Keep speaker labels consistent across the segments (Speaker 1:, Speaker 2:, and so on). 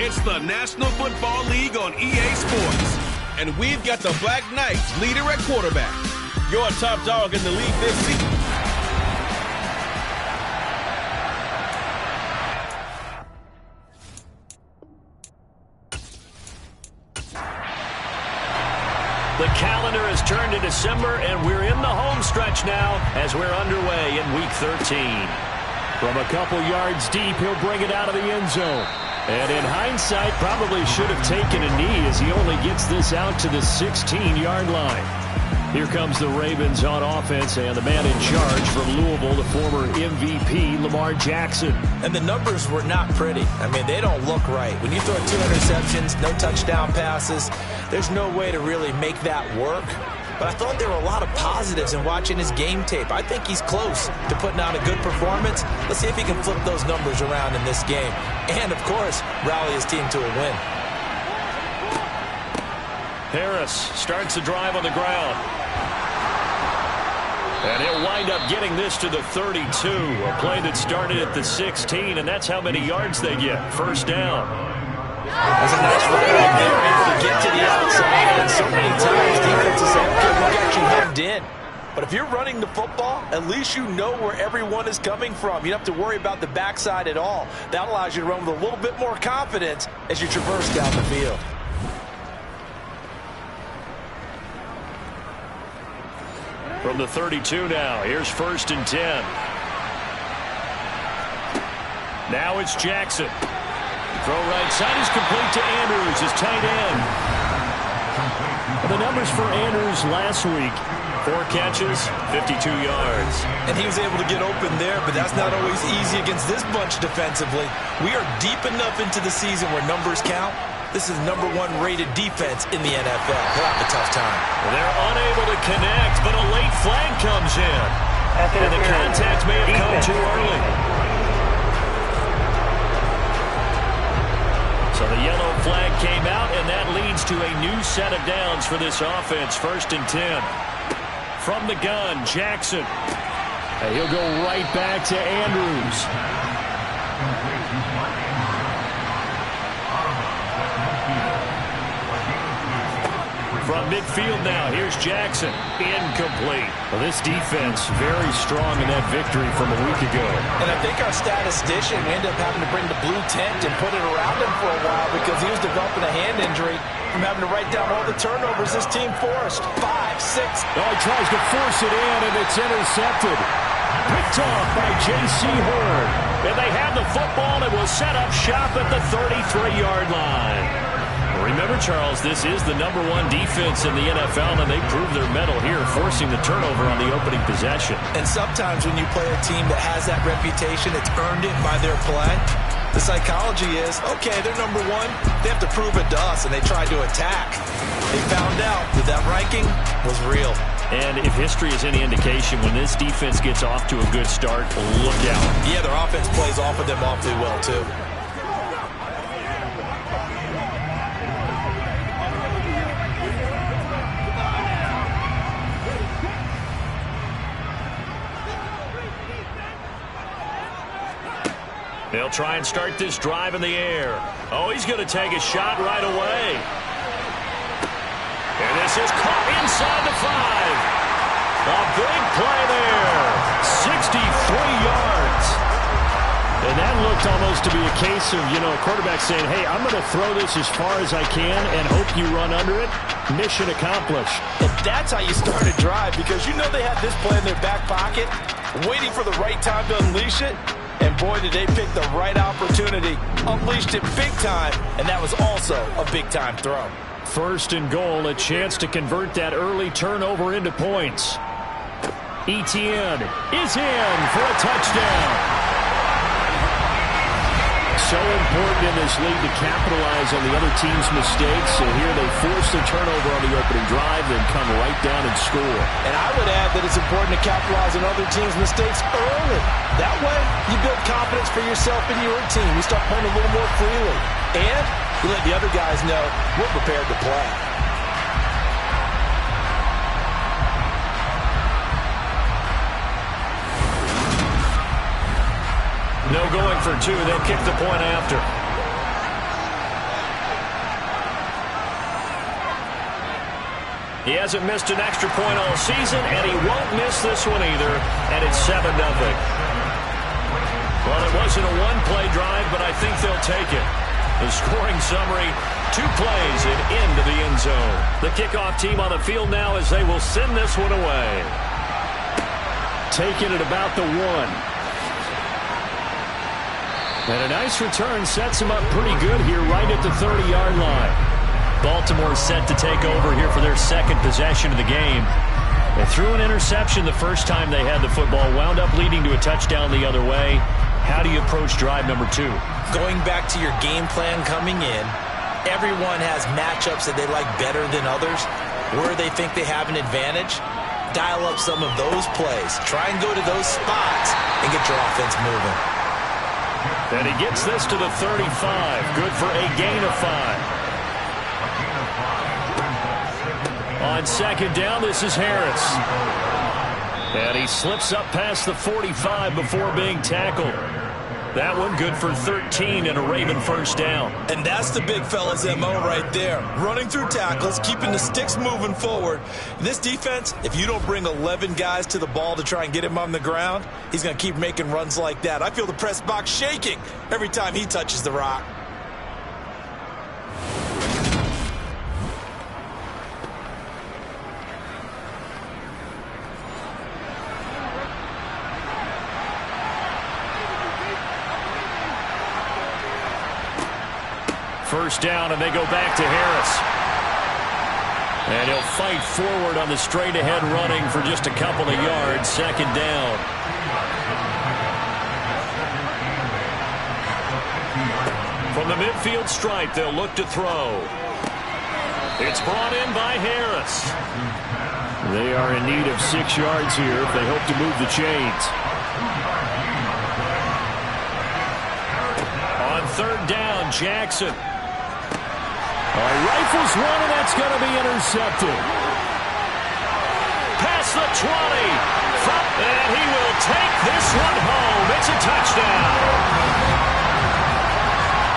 Speaker 1: It's the National Football League on EA Sports. And we've got the Black Knights leader at quarterback. Your top dog in the league this season.
Speaker 2: The calendar has turned to December, and we're in the home stretch now as we're underway in Week 13. From a couple yards deep, he'll bring it out of the end zone. And in hindsight, probably should have taken a knee as he only gets this out to the 16-yard line. Here comes the Ravens on offense, and the man in charge from Louisville, the former MVP, Lamar Jackson.
Speaker 3: And the numbers were not pretty. I mean, they don't look right. When you throw 2 interceptions, no touchdown passes, there's no way to really make that work. But I thought there were a lot of positives in watching his game tape. I think he's close to putting out a good performance. Let's see if he can flip those numbers around in this game. And, of course, rally his team to a win.
Speaker 2: Harris starts the drive on the ground. And he'll wind up getting this to the 32. A play that started at the 16, and that's how many yards they get. First down.
Speaker 3: That's a nice run back there, able to get to the outside. And so many times defenses say, okay, we got you hemmed in. But if you're running the football, at least you know where everyone is coming from. You don't have to worry about the backside at all. That allows you to run with a little bit more confidence as you traverse down the field.
Speaker 2: From the 32 now, here's 1st and 10. Now it's Jackson. Throw right side is complete to Andrews, his tight end. The numbers for Andrews last week: 4 catches, 52 yards.
Speaker 3: And he was able to get open there, but that's not always easy against this bunch defensively. We are deep enough into the season where numbers count. This is #1 rated defense in the NFL. They'll have a tough time.
Speaker 2: They're unable to connect, but a late flag comes in. And the contact may have come too early. So the yellow flag came out, and that leads to a new set of downs for this offense. 1st and 10. From the gun, Jackson. And he'll go right back to Andrews. From midfield now, here's Jackson. Incomplete. Well, this defense very strong in that victory from a week ago.
Speaker 3: And I think our statistician ended up having to bring the blue tent and put it around him for a while because he was developing a hand injury from having to write down all the turnovers this team forced. 5, 6.
Speaker 2: Oh, he tries to force it in, and it's intercepted. Picked off by J.C. Horn. And they have the football and will set up shop at the 33-yard line. Remember, Charles, this is the #1 defense in the NFL, and they proved their mettle here, forcing the turnover on the opening possession.
Speaker 3: And sometimes when you play a team that has that reputation, it's earned it by their play. The psychology is, okay, they're #1. They have to prove it to us, and they tried to attack. They found out that that ranking was real.
Speaker 2: And if history is any indication, when this defense gets off to a good start, look out.
Speaker 3: Yeah, their offense plays off of them awfully well, too.
Speaker 2: They'll try and start this drive in the air. Oh, he's going to take a shot right away. And this is caught inside the 5. A big play there. 63 yards. And that looked almost to be a case of, a quarterback saying, hey, I'm going to throw this as far as I can and hope you run under it. Mission accomplished.
Speaker 3: And that's how you start a drive, because you know they have this play in their back pocket, waiting for the right time to unleash it. And boy, did they pick the right opportunity. Unleashed it big time, and that was also a big-time throw.
Speaker 2: 1st and goal, a chance to convert that early turnover into points. Etienne is in for a touchdown. So important in this league to capitalize on the other team's mistakes. And here they force the turnover on the opening drive, then come right down and score.
Speaker 3: And I would add that it's important to capitalize on other teams' mistakes early. That way, you build confidence for yourself and your team. You start playing a little more freely. And you let the other guys know we're prepared to play.
Speaker 2: No going for 2. They'll kick the point after. He hasn't missed an extra point all season, and he won't miss this one either, and it's 7-0. Well, it wasn't a one-play drive, but I think they'll take it. The scoring summary, 2 plays and into the end zone. The kickoff team on the field now as they will send this one away. Taking it about the 1. And a nice return sets him up pretty good here right at the 30-yard line. Baltimore set to take over here for their second possession of the game. They threw an interception the first time they had the football, wound up leading to a touchdown the other way. How do you approach drive number 2?
Speaker 3: Going back to your game plan coming in, everyone has matchups that they like better than others. Where they think they have an advantage, dial up some of those plays. Try and go to those spots and get your offense moving.
Speaker 2: And he gets this to the 35. Good for a gain of 5. On second down, this is Harris. And he slips up past the 45 before being tackled. That one good for 13 and a Raven first down.
Speaker 3: And that's the big fella's MO right there. Running through tackles, keeping the sticks moving forward. This defense, if you don't bring 11 guys to the ball to try and get him on the ground, he's going to keep making runs like that. I feel the press box shaking every time he touches the rock.
Speaker 2: First down, and they go back to Harris. And he'll fight forward on the straight-ahead running for just a couple of yards. Second down. From the midfield stripe, they'll look to throw. It's brought in by Harris. They are in need of 6 yards here if they hope to move the chains. On third down, Jackson. Rifles one, and that's going to be intercepted. Past the 20. And he will take this one home. It's a touchdown.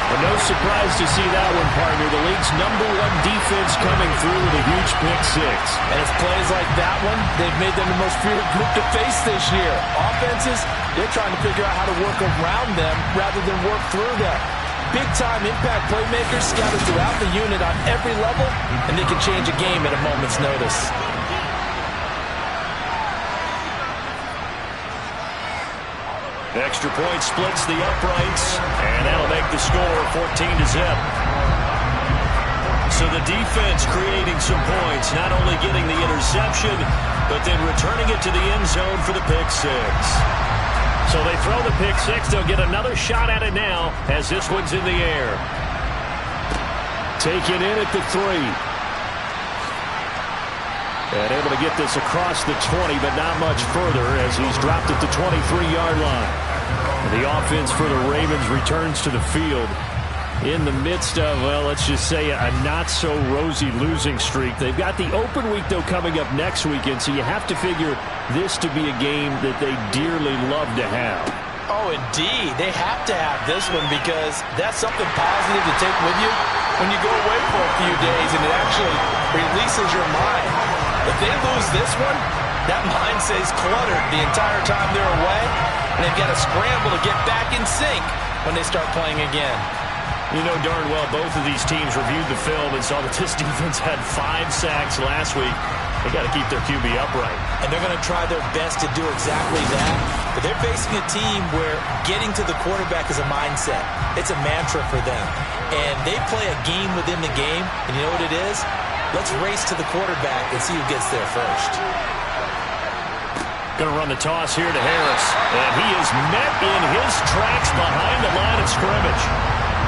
Speaker 2: But no surprise to see that one, partner. The league's #1 defense coming through with a huge pick 6.
Speaker 3: And it's plays like that one, they've made them the most feared group to face this year. Offenses, they're trying to figure out how to work around them rather than work through them. Big-time impact playmakers scattered throughout the unit on every level, and they can change a game at a moment's notice.
Speaker 2: Extra point splits the uprights, and that'll make the score 14-0. So the defense creating some points, not only getting the interception, but then returning it to the end zone for the pick 6. So they throw the pick 6. They'll get another shot at it now as this one's in the air. Taken in at the 3. And able to get this across the 20, but not much further as he's dropped at the 23-yard line. The offense for the Ravens returns to the field in the midst of, well, let's just say a not-so-rosy losing streak. They've got the open week, though, coming up next weekend, so you have to figure this to be a game that they dearly love to have.
Speaker 3: Oh, indeed. They have to have this one because that's something positive to take with you when you go away for a few days, and it actually releases your mind. If they lose this one, that mind stays cluttered the entire time they're away, and they've got to scramble to get back in sync when they start playing again.
Speaker 2: You know darn well both of these teams reviewed the film and saw that this defense had 5 sacks last week. They got to keep their QB upright. And
Speaker 3: they're going to try their best to do exactly that. But they're facing a team where getting to the quarterback is a mindset. It's a mantra for them. And they play a game within the game. And you know what it is? Let's race to the quarterback and see who gets there first.
Speaker 2: Going to run the toss here to Harris. And he is met in his tracks behind the line of scrimmage.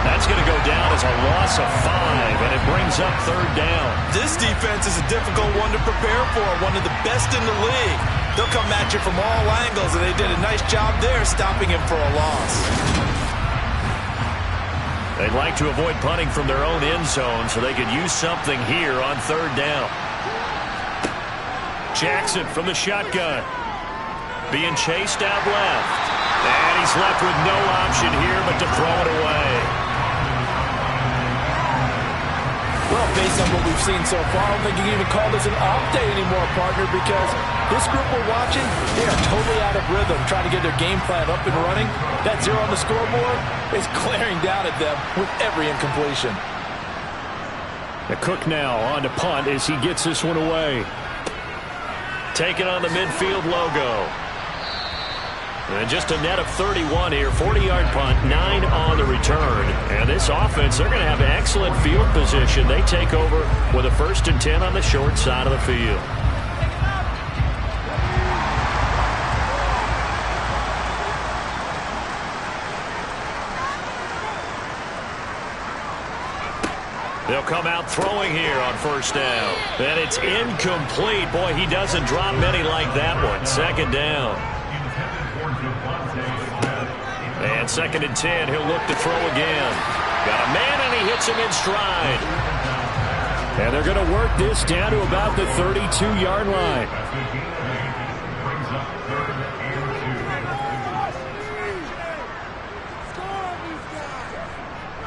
Speaker 2: That's going to go down as a loss of 5, and it brings up third down.
Speaker 3: This defense is a difficult one to prepare for, one of the best in the league. They'll come at you from all angles, and they did a nice job there stopping him for a loss.
Speaker 2: They'd like to avoid punting from their own end zone so they could use something here on third down. Jackson from the shotgun. Being chased out left. And he's left with no option here but to throw it away. Well,
Speaker 3: based on what we've seen so far, I don't think you can even call this an off day anymore, partner, because this group we're watching, they are totally out of rhythm, trying to get their game plan up and running. That 0 on the scoreboard is glaring down at them with every incompletion.
Speaker 2: The Cook now on to punt as he gets this one away. Taking on the midfield logo. And just a net of 31 here. 40-yard punt, 9 on the return. And this offense, they're going to have excellent field position. They take over with a 1st and 10 on the short side of the field. They'll come out throwing here on 1st down. And it's incomplete. Boy, he doesn't drop many like that one. 2nd down. And 2nd and 10, he'll look to throw again. Got a man, and he hits him in stride. And they're going to work this down to about the 32-yard line.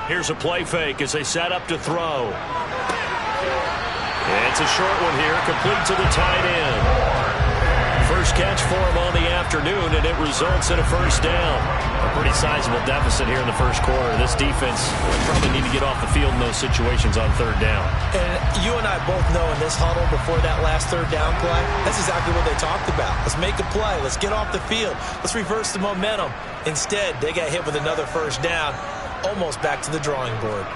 Speaker 2: Here's a play fake as they set up to throw. And it's a short one here, complete to the tight end. First catch for him on the afternoon, and it results in a 1st down. A pretty sizable deficit here in the 1st quarter. This defense will probably need to get off the field in those situations on 3rd down.
Speaker 3: And you and I both know in this huddle before that last 3rd down play, that's exactly what they talked about. Let's make a play. Let's get off the field. Let's reverse the momentum. Instead, they got hit with another 1st down, almost back to the drawing board.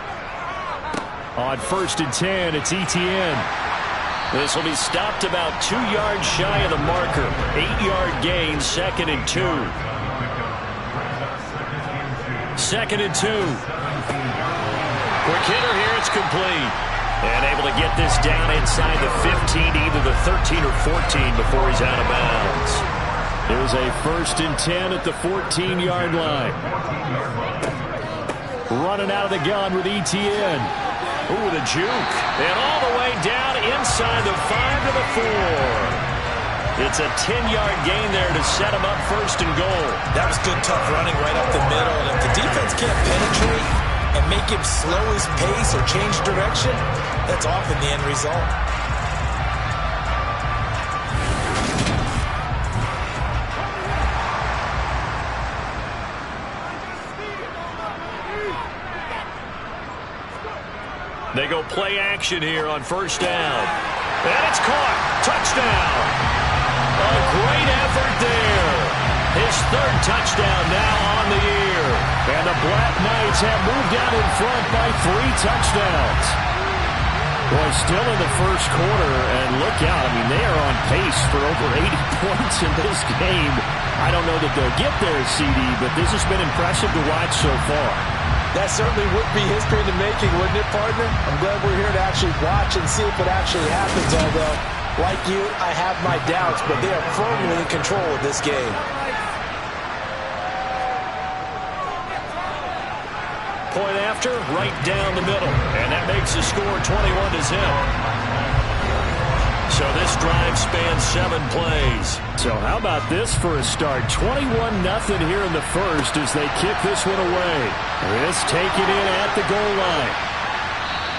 Speaker 2: On 1st and 10, it's Etienne. This will be stopped about 2 yards shy of the marker. 8-yard gain, 2nd and 2. 2nd and 2. Quick hitter here, it's complete. And able to get this down inside the 15, either the 13 or 14 before he's out of bounds. There's a 1st and 10 at the 14-yard line. Running out of the gun with Etienne. Ooh, the juke. And all the way down inside the 5 to the 4. It's a 10-yard gain there to set him up 1st and goal.
Speaker 3: That was good, tough running right up the middle. And if the defense can't penetrate and make him slow his pace or change direction, that's often the end result.
Speaker 2: They go play action here on 1st down. And it's caught. Touchdown. A great effort there. His 3rd touchdown now on the year. And the Black Knights have moved out in front by 3 touchdowns. Boy, still in the 1st quarter, and look out. I mean, they are on pace for over 80 points in this game. I don't know that they'll get there, CD, but this has been impressive to watch so far.
Speaker 3: That certainly would be history in the making, wouldn't it, partner? I'm glad we're here to actually watch and see if it actually happens, although, like you, I have my doubts, but they are firmly in control of this game.
Speaker 2: Point after, right down the middle, and that makes the score 21-0. So this drive spans 7 plays. So how about this for a start? 21-0 here in the 1st as they kick this one away. This taken in at the goal line.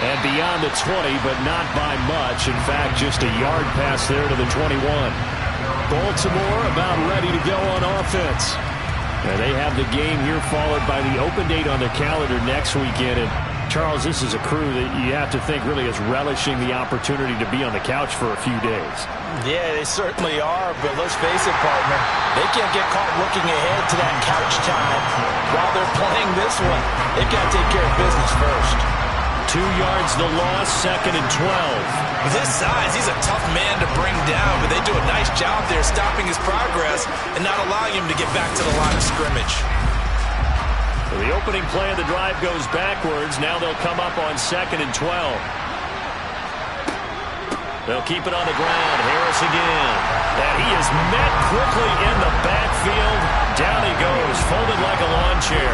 Speaker 2: And beyond the 20, but not by much. In fact, just a yard pass there to the 21. Baltimore about ready to go on offense. And they have the game here followed by the open date on their calendar next weekend. And Charles, this is a crew that you have to think really is relishing the opportunity to be on the couch for a few days.
Speaker 3: Yeah, they certainly are, but let's face it, partner. They can't get caught looking ahead to that couch time while they're playing this one. They've got to take care of business first.
Speaker 2: 2 yards the loss, 2nd and 12.
Speaker 3: With his size, he's a tough man to bring down, but they do a nice job there stopping his progress and not allowing him to get back to the line of scrimmage.
Speaker 2: The opening play of the drive goes backwards. Now they'll come up on 2nd and 12. They'll keep it on the ground. Harris again. And he is met quickly in the backfield. Down he goes, folded like a lawn chair.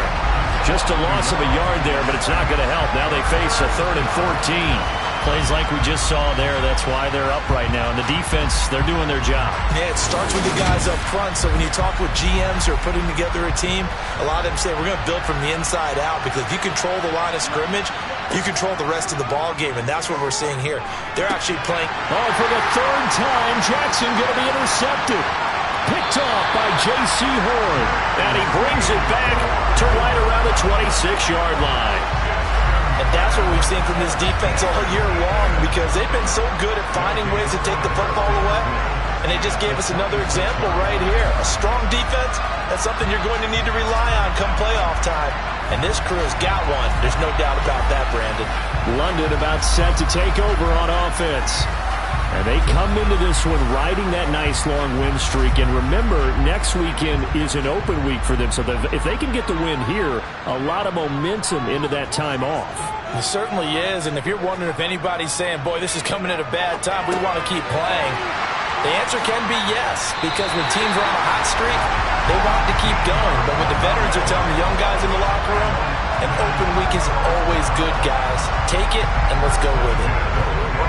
Speaker 2: Just a loss of a yard there, but it's not going to help. Now they face a 3rd and 14. Plays like we just saw there. That's why they're up right now. And the defense, they're doing their job.
Speaker 3: Yeah, it starts with the guys up front. So when you talk with GMs who are putting together a team, a lot of them say we're going to build from the inside out, because if you control the line of scrimmage, you control the rest of the ball game, and that's what we're seeing here. They're actually playing.
Speaker 2: Oh, for the 3rd time, Jackson going to be intercepted. Picked off by J.C. Horn. And he brings it back to right around the 26-yard line.
Speaker 3: And that's what we've seen from this defense all year long, because they've been so good at finding ways to take the football away. And they just gave us another example right here. A strong defense, that's something you're going to need to rely on come playoff time. And this crew has got one. There's no doubt about that, Brandon.
Speaker 2: London about set to take over on offense. And they come into this one riding that nice long win streak. And remember, next weekend is an open week for them. So if they can get the win here, a lot of momentum into that time off.
Speaker 3: It certainly is. And if you're wondering if anybody's saying, boy, this is coming at a bad time, we want to keep playing, the answer can be yes. Because when teams are on a hot streak, they want to keep going. But when the veterans are telling the young guys in the locker room, an open week is always good, guys. Take it and let's go with it.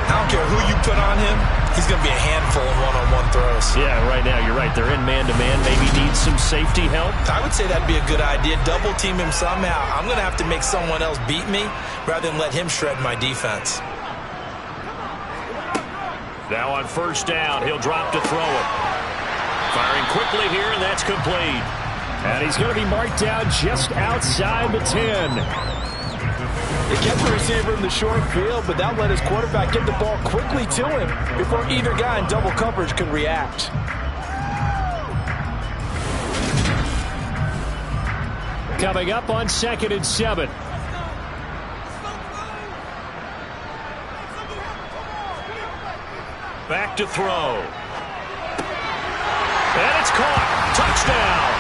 Speaker 3: I don't care who you put on him, he's going to be a handful in one-on-one throws.
Speaker 2: Yeah, right now, you're right. They're in man-to-man. Maybe need some safety help.
Speaker 3: I would say that'd be a good idea. Double team him somehow. I'm going to have to make someone else beat me rather than let him shred my defense.
Speaker 2: Now on 1st down, he'll drop to throw it. Firing quickly here, and that's complete. And he's going to be marked down just outside the 10.
Speaker 3: They kept the receiver in the short field, but that let his quarterback get the ball quickly to him before either guy in double coverage could react.
Speaker 2: Coming up on 2nd and 7. Back to throw. And it's caught. Touchdown.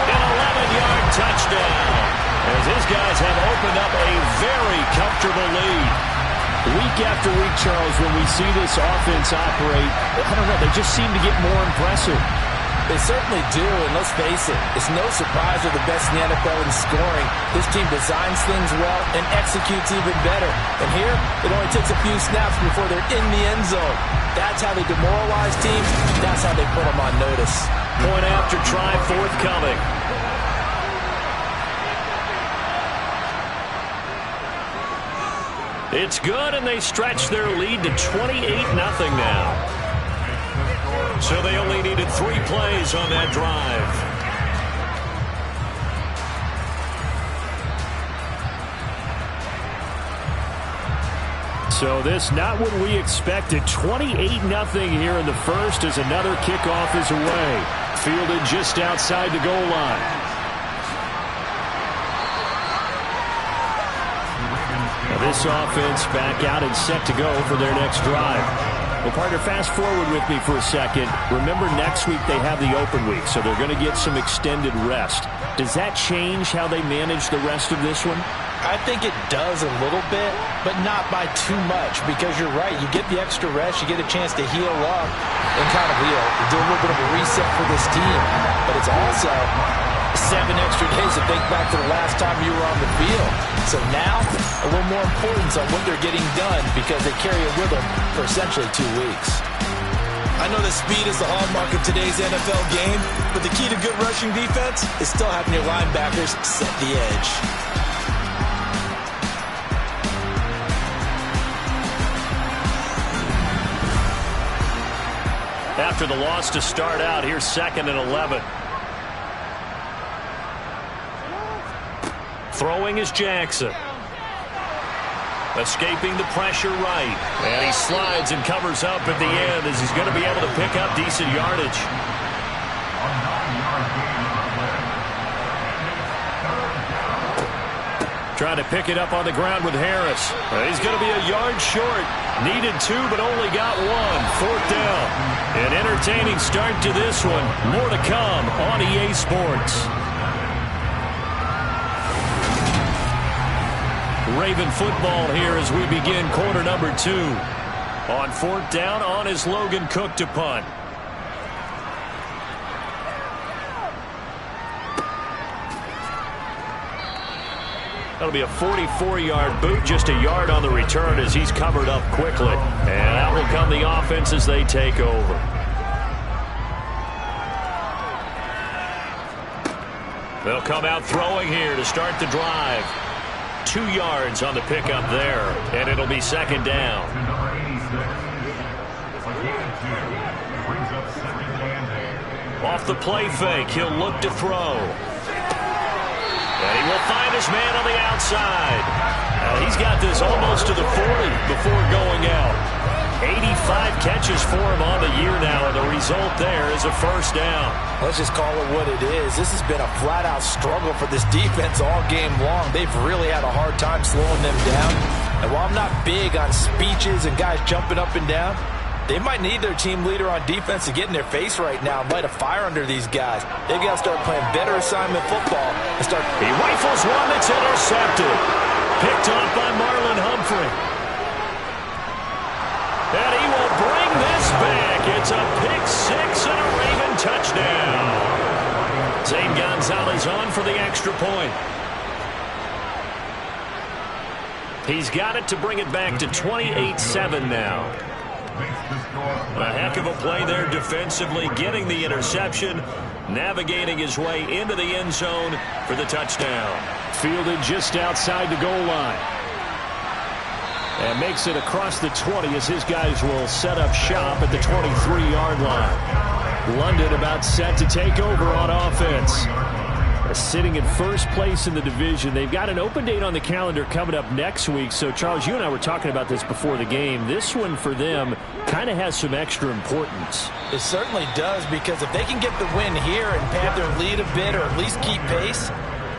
Speaker 2: An 11-yard touchdown. As his guys have opened up a very comfortable lead. Week after week, Charles, when we see this offense operate, I don't know, they just seem to get more impressive.
Speaker 3: They certainly do, and let's face it, it's no surprise they're the best in the NFL in scoring. This team designs things well and executes even better. And here, it only takes a few snaps before they're in the end zone. That's how they demoralize teams. That's how they put them on notice.
Speaker 2: Point after try forthcoming. It's good, and they stretch their lead to 28-0 now. So they only needed 3 plays on that drive. So this not what we expected. 28-0 here in the first as another kickoff is away. Fielded just outside the goal line. This offense back out and set to go for their next drive. Well, partner, fast forward with me for a second. Remember, next week they have the open week, so they're going to get some extended rest. Does that change how they manage the rest of this one?
Speaker 3: I think it does a little bit, but not by too much, because you're right. You get the extra rest, you get a chance to heal up and kind of do a little bit of a reset for this team. But it's also 7 extra days to think back to the last time you were on the field. So now, a little more importance on what they're getting done, because they carry it with them for essentially 2 weeks. I know that speed is the hallmark of today's NFL game, but the key to good rushing defense is still having your linebackers set the edge.
Speaker 2: After the loss to start out, here's 2nd and 11. Throwing is Jackson. Escaping the pressure right. And he slides and covers up at the end as he's going to be able to pick up decent yardage. Trying to pick it up on the ground with Harris. He's going to be a yard short. Needed 2, but only got 1. 4th down. An entertaining start to this one. More to come on EA Sports. Raven football here as we begin quarter number 2. On 4th down, on is Logan Cook to punt. That'll be a 44-yard boot, just a yard on the return as he's covered up quickly. And out will come the offense as they take over. They'll come out throwing here to start the drive. 2 yards on the pickup there, and it'll be second down. Off the play fake, he'll look to throw. And he will find his man on the outside. He's got this almost to the 40 before going out. 85 catches for him on the year now, and the result there is a first down.
Speaker 3: Let's just call it what it is. This has been a flat-out struggle for this defense all game long. They've really had a hard time slowing them down. And while I'm not big on speeches and guys jumping up and down, they might need their team leader on defense to get in their face right now and light a fire under these guys. They've got to start playing better assignment football and start.
Speaker 2: He rifles one that's intercepted. Picked off by Marlon Humphrey. And he will bring this back. It's a pick six and a Raven touchdown. Zane Gonzalez on for the extra point. He's got it to bring it back to 28-7 now. A heck of a play there defensively, getting the interception, navigating his way into the end zone for the touchdown. Fielded just outside the goal line. And makes it across the 20 as his guys will set up shop at the 23-yard line. London about set to take over on offense. Sitting in first place in the division. They've got an open date on the calendar coming up next week. So, Charles, you and I were talking about this before the game. This one for them kind of has some extra importance.
Speaker 3: It certainly does, because if they can get the win here and pad their lead a bit or at least keep pace,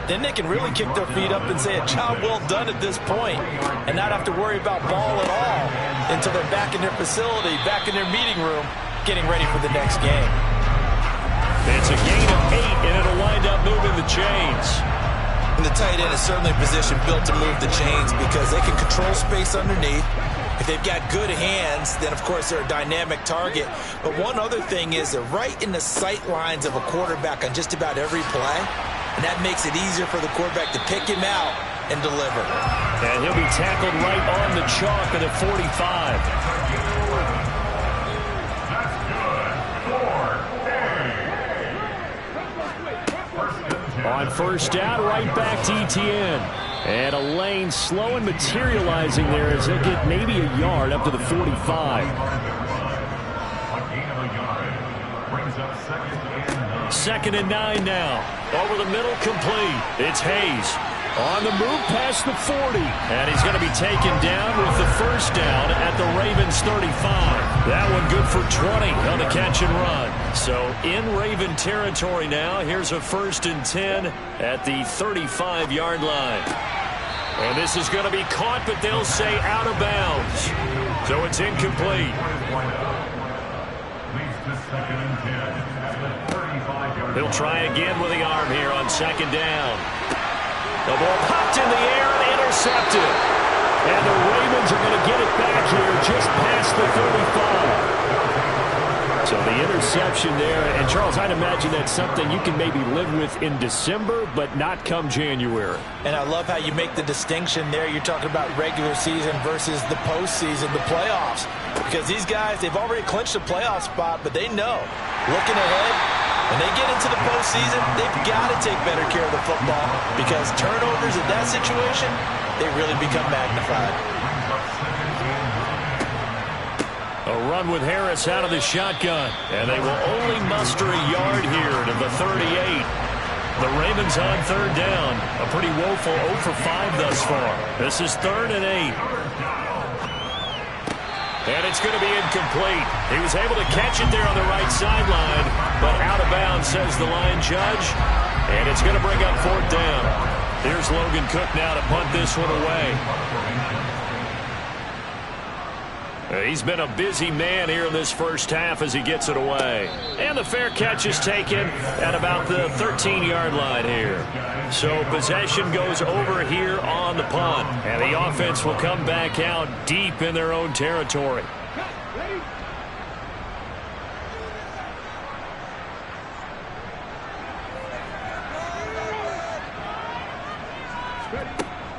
Speaker 3: then they can really kick their feet up and say a job well done at this point and not have to worry about ball at all until they're back in their facility, back in their meeting room, getting ready for the next game.
Speaker 2: It's a gain of 8, and it'll wind up moving the chains.
Speaker 3: And the tight end is certainly a position built to move the chains because they can control space underneath. If they've got good hands, then, of course, they're a dynamic target. But one other thing is they're right in the sight lines of a quarterback on just about every play, and that makes it easier for the quarterback to pick him out and deliver.
Speaker 2: And he'll be tackled right on the chalk at the 45. On first down, right back to Etienne. And a lane slow and materializing there as they'll get maybe a yard up to the 45. Second and 9 now. Over the middle, complete. It's Hayes. On the move past the 40. And he's going to be taken down with the first down at the Ravens 35. That one good for 20 on the catch and run. So in Raven territory now. Here's a 1st and 10 at the 35-yard line. And this is going to be caught, but they'll say out of bounds. So it's incomplete. He'll try again with the arm here on second down. The ball popped in the air and intercepted. And the Ravens are going to get it back here just past the 35. So the interception there. And, Charles, I'd imagine that's something you can maybe live with in December, but not come January.
Speaker 3: And I love how you make the distinction there. You're talking about regular season versus the postseason, the playoffs. Because these guys, they've already clinched a playoff spot, but they know, looking ahead, when they get into the postseason, they've got to take better care of the football because turnovers in that situation, they really become magnified.
Speaker 2: A run with Harris out of the shotgun, and they will only muster a yard here to the 38. The Ravens on third down. A pretty woeful 0 for 5 thus far. This is 3rd and 8. And it's going to be incomplete. He was able to catch it there on the right sideline, but out of bounds, says the line judge. And it's going to bring up 4th down. Here's Logan Cook now to punt this one away. He's been a busy man here in this first half as he gets it away. And the fair catch is taken at about the 13-yard line here. So possession goes over here on the punt. And the offense will come back out deep in their own territory.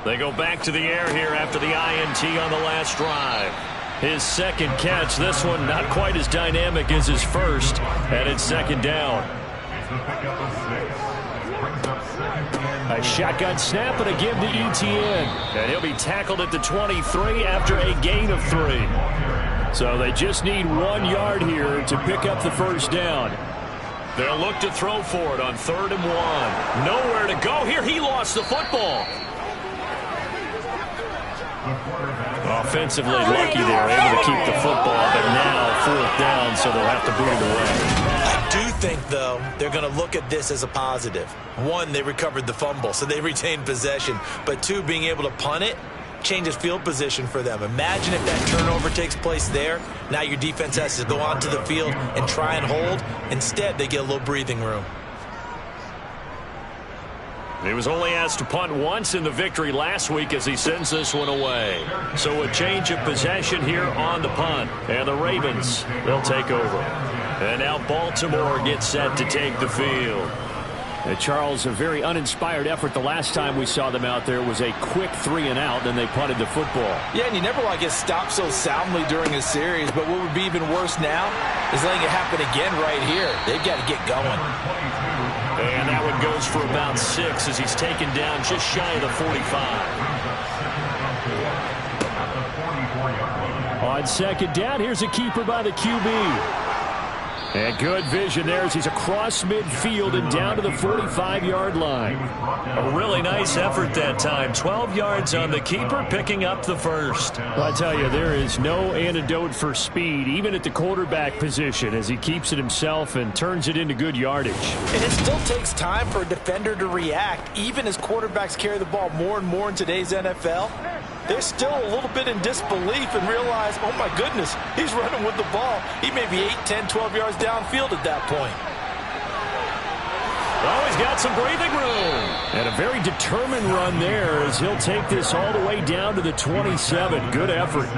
Speaker 2: They go back to the air here after the INT on the last drive. His second catch, this one not quite as dynamic as his first, and it's second down. A shotgun snap and a give to Etienne. And he'll be tackled at the 23 after a gain of 3. So they just need 1 yard here to pick up the first down. They'll look to throw for it on 3rd and 1. Nowhere to go here. He lost the football. Offensively lucky they're able to keep the football, but now 4th down, so they'll have to boot it away.
Speaker 3: I do think, though, they're going to look at this as a positive. 1, they recovered the fumble, so they retained possession. But 2, being able to punt it changes field position for them. Imagine if that turnover takes place there. Now your defense has to go onto the field and try and hold. Instead, they get a little breathing room.
Speaker 2: He was only asked to punt once in the victory last week as he sends this one away. So a change of possession here on the punt. And the Ravens, they'll take over. And now Baltimore gets set to take the field. Charles, a very uninspired effort. The last time we saw them out there was a quick 3 and out, then they punted the football.
Speaker 3: Yeah, and you never want to get stopped so soundly during a series. But what would be even worse now is letting it happen again right here. They've got to get going.
Speaker 2: And that one goes for about 6 as he's taken down just shy of the 45. On second down, here's a keeper by the QB. And good vision there as he's across midfield and down to the 45-yard line. A really nice effort that time. 12 yards on the keeper, picking up the first. Well, I tell you, there is no antidote for speed, even at the quarterback position, as he keeps it himself and turns it into good yardage.
Speaker 3: And it still takes time for a defender to react, even as quarterbacks carry the ball more and more in today's NFL. They're still a little bit in disbelief and realize, oh my goodness, he's running with the ball. He may be 8, 10, 12 yards downfield at that point.
Speaker 2: Oh, he's got some breathing room. And a very determined run there as he'll take this all the way down to the 27. Good effort.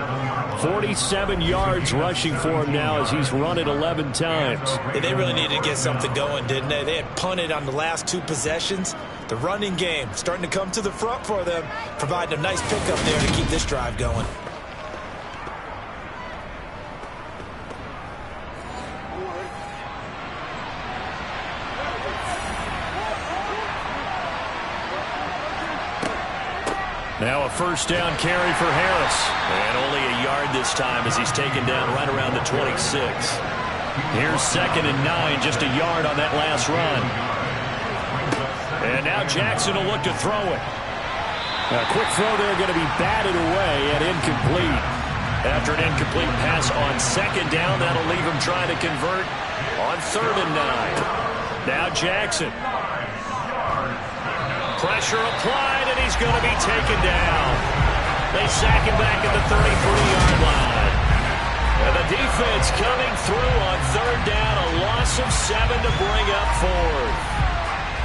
Speaker 2: 47 yards rushing for him now as he's run it 11 times.
Speaker 3: Yeah, they really needed to get something going, didn't they? They had punted on the last 2 possessions. The running game starting to come to the front for them, providing a nice pickup there to keep this drive going.
Speaker 2: Now a first down carry for Harris. And only a yard this time as he's taken down right around the 26. Here's 2nd and 9, just a yard on that last run. And now Jackson will look to throw it. A quick throw there going to be batted away and incomplete. After an incomplete pass on 2nd down, that'll leave him trying to convert on 3rd and 9. Now Jackson. Pressure applied, and he's going to be taken down. They sack him back at the 33-yard line. And the defense coming through on 3rd down, a loss of 7 to bring up 4th.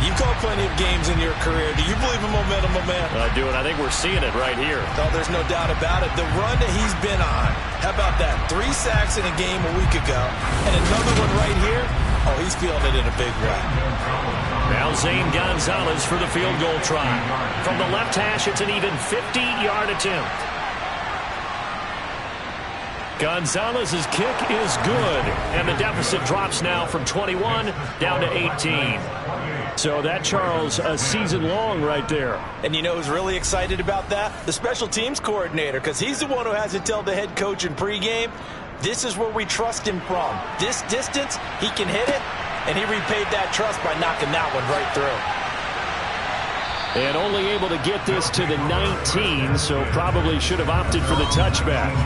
Speaker 3: You've called plenty of games in your career. Do you believe in momentum, my man?
Speaker 2: I do, and I think we're seeing it right here.
Speaker 3: Oh, there's no doubt about it. The run that he's been on. How about that? 3 sacks in a game a week ago, and another one right here. Oh, he's feeling it in a big way.
Speaker 2: Now Zane Gonzalez for the field goal try. From the left hash, it's an even 50-yard attempt. Gonzalez's kick is good, and the deficit drops now from 21 down to 18. So that, Charles, a season long right there.
Speaker 3: And you know who's really excited about that? The special teams coordinator, because he's the one who has to tell the head coach in pregame, this is where we trust him from. This distance, he can hit it, and he repaid that trust by knocking that one right through.
Speaker 2: And only able to get this to the 19, so probably should have opted for the touchback.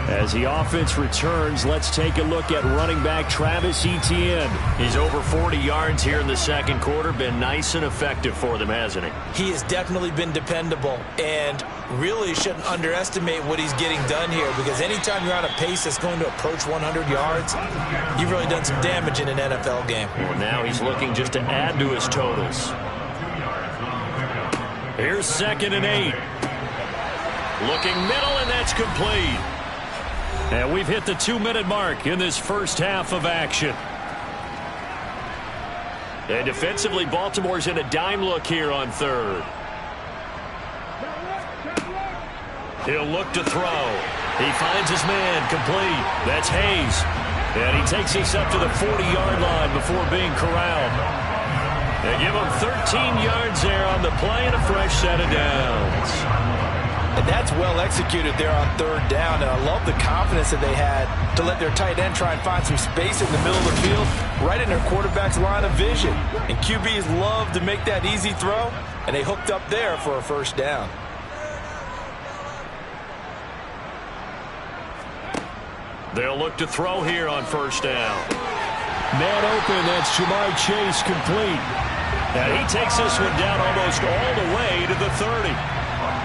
Speaker 2: As the offense returns, let's take a look at running back Travis Etienne. He's over 40 yards here in the second quarter. Been nice and effective for them, hasn't he?
Speaker 3: He has definitely been dependable, and really shouldn't underestimate what he's getting done here, because anytime you're on a pace that's going to approach 100 yards, you've really done some damage in an NFL game.
Speaker 2: Well, now he's looking just to add to his totals. Here's 2nd and 8. Looking middle, and that's complete. And we've hit the 2-minute mark in this first half of action. And defensively, Baltimore's in a dime look here on 3rd. He'll look to throw. He finds his man, complete. That's Hayes. And he takes this up to the 40-yard line before being corralled. They give him 13 yards there on the play and a fresh set of downs.
Speaker 3: And that's well executed there on third down. And I love the confidence that they had to let their tight end try and find some space in the middle of the field, right in their quarterback's line of vision. And QBs love to make that easy throw, and they hooked up there for a first down.
Speaker 2: They'll look to throw here on first down.
Speaker 4: Man open, that's Ja'Marr Chase, complete.
Speaker 2: And he takes this one down almost all the way to the 30.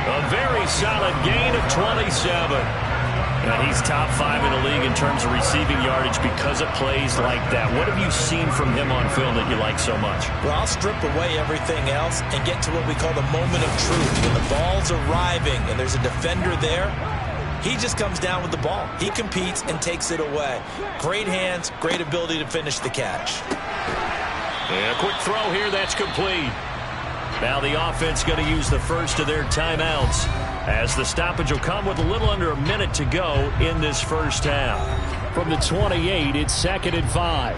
Speaker 2: A very solid gain of 27. And he's top 5 in the league in terms of receiving yardage because of plays like that. What have you seen from him on film that you like so much?
Speaker 3: Well, I'll strip away everything else and get to what we call the moment of truth. When the ball's arriving and there's a defender there, he just comes down with the ball. He competes and takes it away. Great hands, great ability to finish the catch.
Speaker 2: And a quick throw here, that's complete. Now the offense going to use the first of their timeouts as the stoppage will come with a little under a minute to go in this first half.
Speaker 4: From the 28, it's 2nd and 5.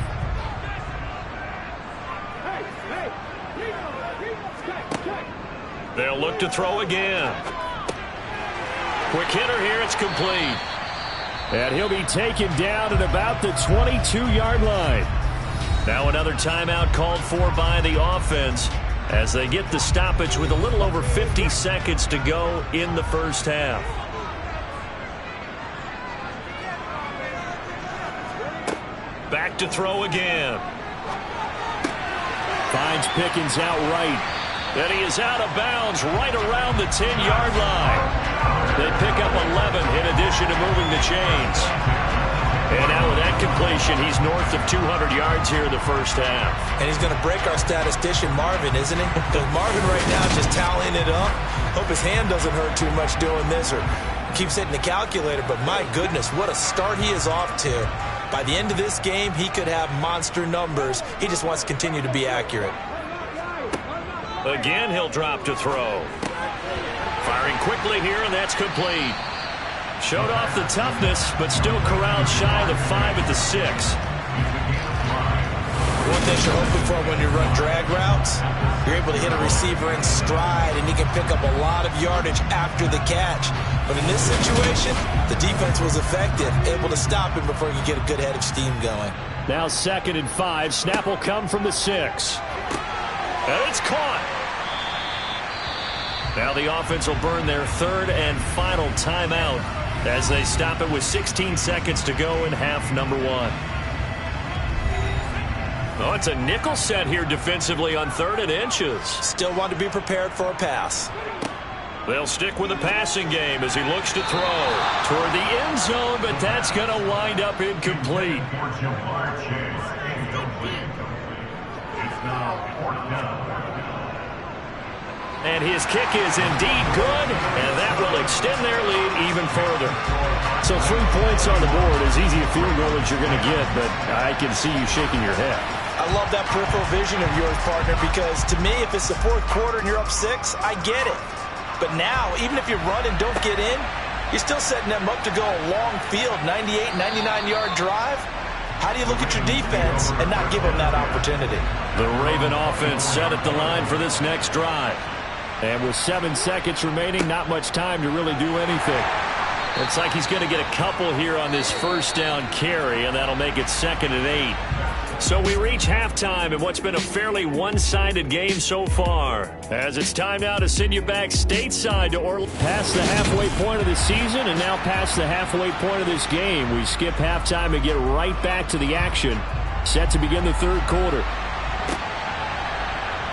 Speaker 2: They'll look to throw again. Quick hitter here, it's complete.
Speaker 4: And he'll be taken down at about the 22-yard line.
Speaker 2: Now another timeout called for by the offense as they get the stoppage with a little over 50 seconds to go in the first half. Back to throw again.
Speaker 4: Finds Pickens outright.
Speaker 2: And he is out of bounds right around the 10-yard line. They pick up 11 in addition to moving the chains. And now with that completion, he's north of 200 yards here in the first half. And he's going to break our statistician Marvin, isn't he? Because Marvin right now just tallying it up. Hope his hand doesn't hurt too much doing this or keeps hitting the calculator. But my goodness, what a start he is off to. By the end of this game, he could have monster numbers. He just wants to continue to be accurate. Again, he'll drop to throw. Firing quickly here, and that's complete. Showed off the toughness, but still corralled shy of the 5 at the 6. One thing you're hoping for when you run drag routes, you're able to hit a receiver in stride, and he can pick up a lot of yardage after the catch. But in this situation, the defense was effective, able to stop him before he could get a good head of steam going.
Speaker 4: Now 2nd and 5. Snap will come from the 6.
Speaker 2: And it's caught. Now the offense will burn their 3rd and final timeout as they stop it with 16 seconds to go in half number 1. Oh, it's a nickel set here defensively on 3rd and inches. Still want to be prepared for a pass. They'll stick with the passing game as he looks to throw toward the end zone, but that's going to wind up incomplete. And his kick is indeed good, and that will extend their lead even further.
Speaker 4: So 3 points on the board, as easy a field goal as you're going to get, but I can see you shaking your head.
Speaker 3: I love that peripheral vision of yours, partner, because to me, if it's the 4th quarter and you're up 6, I get it. But now, even if you run and don't get in, you're still setting them up to go a long field, 98, 99-yard drive. How do you look at your defense and not give them that opportunity?
Speaker 2: The Raven offense set at the line for this next drive.
Speaker 4: And with 7 seconds remaining, not much time to really do anything.
Speaker 2: Looks like he's going to get a couple here on this first down carry, and that'll make it 2nd and 8. So we reach halftime in what's been a fairly one-sided game so far. As it's time now to send you back stateside to Orlando.
Speaker 4: Past the halfway point of the season and now past the halfway point of this game. We skip halftime and get right back to the action. Set to begin the 3rd quarter.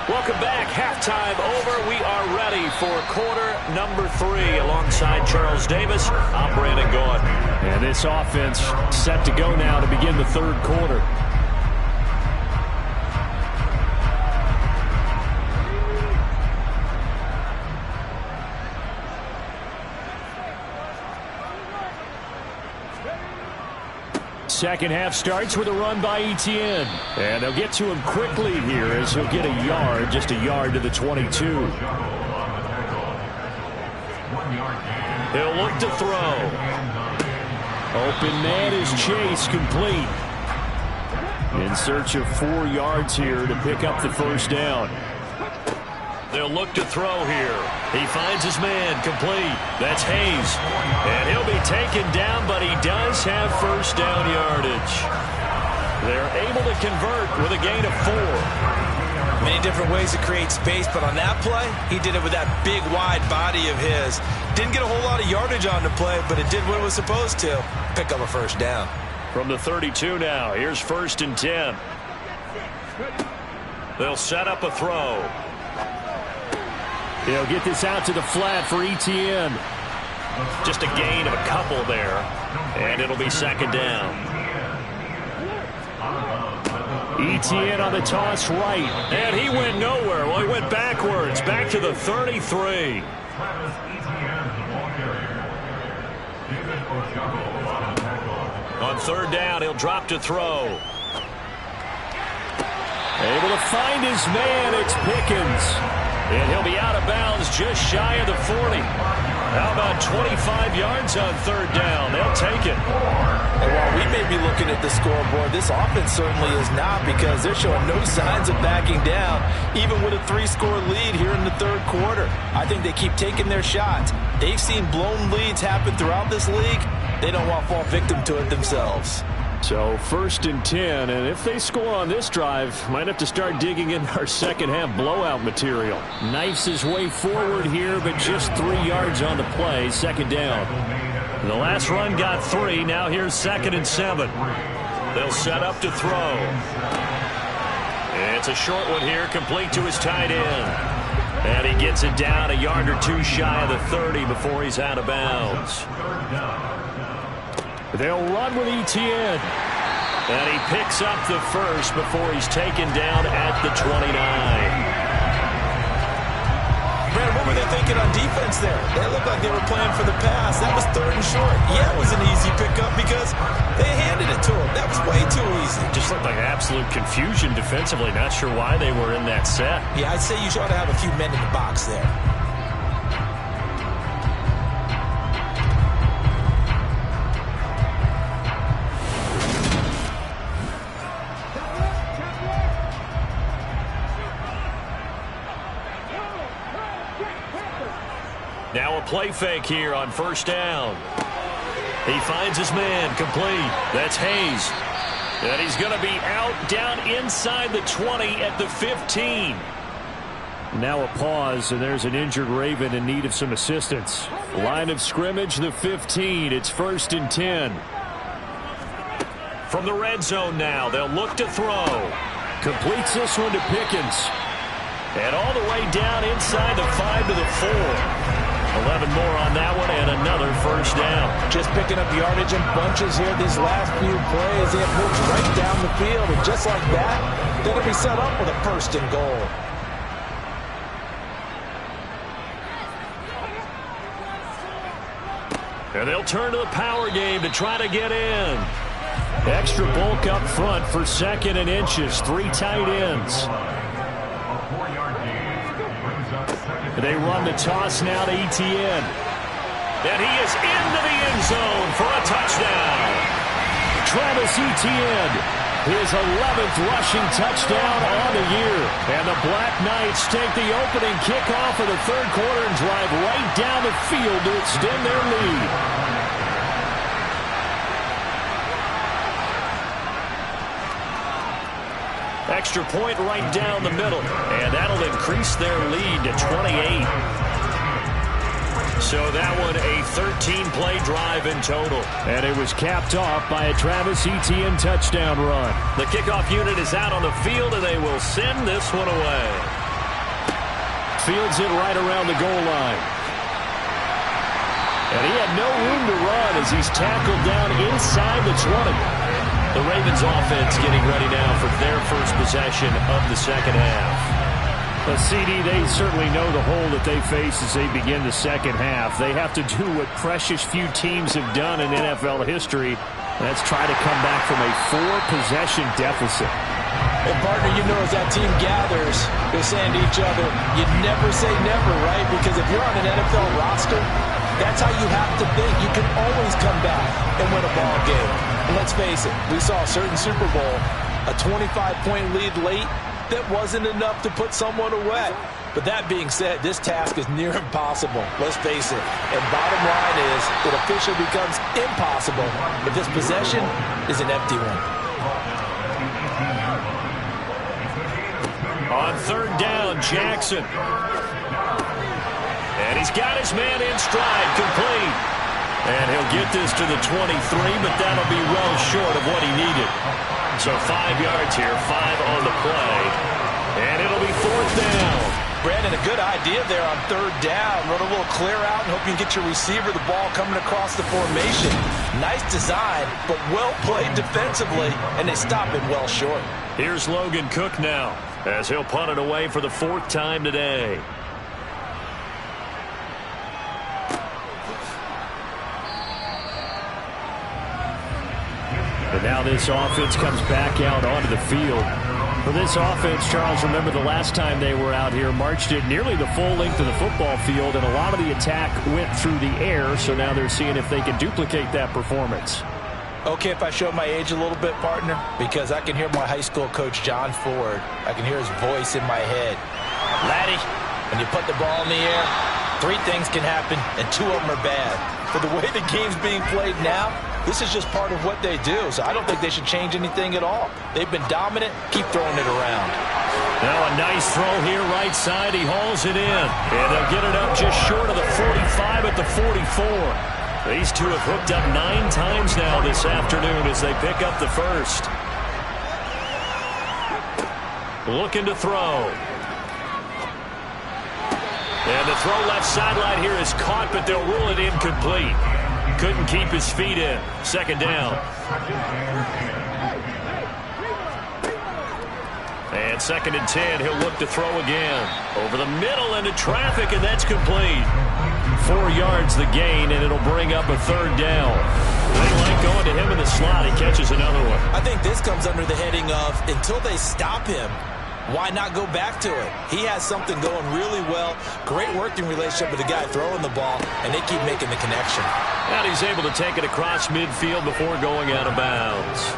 Speaker 2: Welcome back. Halftime over. We are ready for quarter number 3 alongside Charles Davis. I'm Brandon Gaudin.
Speaker 4: And this offense set to go now to begin the 3rd quarter. Second half starts with a run by Etienne. And they'll get to him quickly here as he'll get a yard, just a yard to the 22.
Speaker 2: He'll look to throw.
Speaker 4: Open man is Chase, complete. In search of 4 yards here to pick up the first down.
Speaker 2: They'll look to throw here. He finds his man, complete. That's Hayes. And he'll be taken down, but he does have first down yardage. They're able to convert with a gain of 4.
Speaker 3: Many different ways to create space, but on that play, he did it with that big, wide body of his. Didn't get a whole lot of yardage on the play, but it did what it was supposed to. Pick up a first down.
Speaker 2: From the 32 now, here's 1st and 10. They'll set up a throw.
Speaker 4: He'll get this out to the flat for Etienne.
Speaker 2: Just a gain of a couple there, and it'll be 2nd down.
Speaker 4: Etienne on the toss right.
Speaker 2: And he went nowhere. Well, he went backwards, back to the 33. On 3rd down, he'll drop to throw.
Speaker 4: Able to find his man. It's Pickens.
Speaker 2: And he'll be out of bounds just shy of the 40. How about 25 yards on 3rd down? They'll take it.
Speaker 3: And while we may be looking at the scoreboard, this offense certainly is not, because they're showing no signs of backing down, even with a 3-score lead here in the 3rd quarter. I think they keep taking their shots. They've seen blown leads happen throughout this league. They don't want to fall victim to it themselves.
Speaker 4: So 1st and 10, and if they score on this drive, might have to start digging in our second-half blowout material. Knifes his way forward here, but just 3 yards on the play. 2nd down.
Speaker 2: The last run got 3. Now here's 2nd and 7. They'll set up to throw. It's a short one here, complete to his tight end. And he gets it down a yard or 2 shy of the 30 before he's out of bounds.
Speaker 4: They'll run with Etienne.
Speaker 2: And he picks up the first before he's taken down at the 29.
Speaker 3: Brad, what were they thinking on defense there? They looked like they were playing for the pass. That was 3rd and short. Yeah, it was an easy pickup because they handed it to him. That was way too easy.
Speaker 2: Just looked like absolute confusion defensively. Not sure why they were in that set.
Speaker 3: Yeah, I'd say you ought to have a few men in the box there.
Speaker 2: Now a play fake here on 1st down. He finds his man, complete. That's Hayes. And he's going to be out down inside the 20 at the 15.
Speaker 4: Now a pause, and there's an injured Raven in need of some assistance. Line of scrimmage, the 15. It's 1st and 10.
Speaker 2: From the red zone now, they'll look to throw.
Speaker 4: Completes this one to Pickens.
Speaker 2: And all the way down inside the 5 to the 4. 11 more on that one, and another 1st down.
Speaker 3: Just picking up yardage in bunches here these last few plays. They have moved right down the field, and just like that, they're going to be set up with a 1st and goal.
Speaker 2: And they'll turn to the power game to try to get in.
Speaker 4: Extra bulk up front for 2nd and inches. 3 tight ends. They run the toss now to Etienne.
Speaker 2: And he is into the end zone for a touchdown.
Speaker 4: Travis Etienne, his 11th rushing touchdown on the year. And the Black Knights take the opening kickoff of the 3rd quarter and drive right down the field to extend their lead.
Speaker 2: Extra point right down the middle, and that'll increase their lead to 28. So that one a 13-play drive in total.
Speaker 4: And it was capped off by a Travis Etienne touchdown run.
Speaker 2: The kickoff unit is out on the field, and they will send this one away.
Speaker 4: Fields it right around the goal line. And he had no room to run as he's tackled down inside the 20.
Speaker 2: The Ravens offense getting ready now for their first possession of the 2nd half.
Speaker 4: But CD, they certainly know the hole that they face as they begin the 2nd half. They have to do what precious few teams have done in NFL history. That's try to come back from a 4-possession deficit.
Speaker 3: And partner, you know, as that team gathers, they're saying to each other, you never say never, right? Because if you're on an NFL roster, that's how you have to think. You can always come back and win a ball game. And let's face it, we saw a certain Super Bowl, a 25-point lead late, that wasn't enough to put someone away. But that being said, this task is near impossible. Let's face it. And bottom line is, it officially becomes impossible if this possession is an empty one.
Speaker 2: On third down, Jackson. And he's got his man in stride, complete. And he'll get this to the 23, but that'll be well short of what he needed. So 5 yards here, 5 on the play. And it'll be fourth down.
Speaker 3: Brandon, a good idea there on third down. Run a little clear out and hope you can get your receiver the ball coming across the formation. Nice design, but well played defensively, and they stop it well short.
Speaker 2: Here's Logan Cook now, as he'll punt it away for the 4th time today. And now this offense comes back out onto the field. For this offense, Charles, remember the last time they were out here, marched it nearly the full length of the football field, and a lot of the attack went through the air, so now they're seeing if they can duplicate that performance.
Speaker 3: Okay, if I show my age a little bit, partner, because I can hear my high school coach, John Ford. I can hear his voice in my head. Laddie, when you put the ball in the air, 3 things can happen, and 2 of them are bad. For the way the game's being played now, this is just part of what they do, so I don't think they should change anything at all. They've been dominant. Keep throwing it around.
Speaker 2: Now a nice throw here right side. He hauls it in, and they'll get it up just short of the 45 at the 44. These two have hooked up 9 times now this afternoon as they pick up the first. Looking to throw. And the throw left sideline here is caught, but they'll rule it incomplete. Couldn't keep his feet in. 2nd down. And 2nd and 10. He'll look to throw again. Over the middle into traffic, and that's complete. 4 yards the gain, and it'll bring up a 3rd down. They like going to him in the slot. He catches another one.
Speaker 3: I think this comes under the heading of, until they stop him, why not go back to it? He has something going really well. Great working relationship with the guy throwing the ball, and they keep making the connection.
Speaker 2: And he's able to take it across midfield before going out of bounds.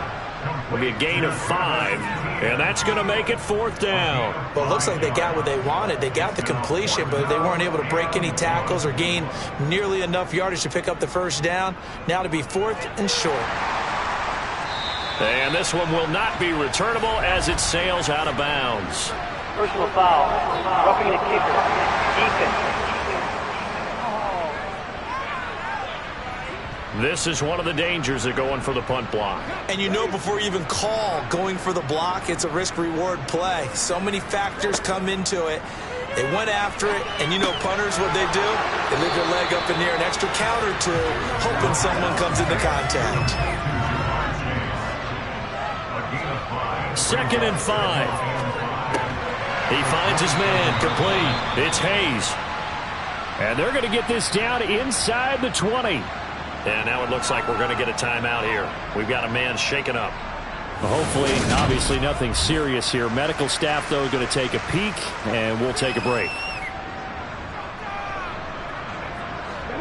Speaker 2: It'll be a gain of 5, and that's going to make it 4th down.
Speaker 3: Well, it looks like they got what they wanted. They got the completion, but they weren't able to break any tackles or gain nearly enough yardage to pick up the 1st down. Now to be 4th and short.
Speaker 2: And this one will not be returnable as it sails out of bounds.
Speaker 5: Personal foul. Roughing the kicker. Defense.
Speaker 2: This is one of the dangers of going for the punt block.
Speaker 3: And you know before you even call going for the block, it's a risk-reward play. So many factors come into it. They went after it, and you know punters, what they do? They leave their leg up in the air an extra count or 2, hoping someone comes into contact.
Speaker 2: 2nd and 5. He finds his man, complete. It's Hayes. And they're going to get this down inside the 20. And now it looks like we're going to get a timeout here. We've got a man shaken up. Well, hopefully, obviously nothing serious here. Medical staff, though, going to take a peek, and we'll take a break.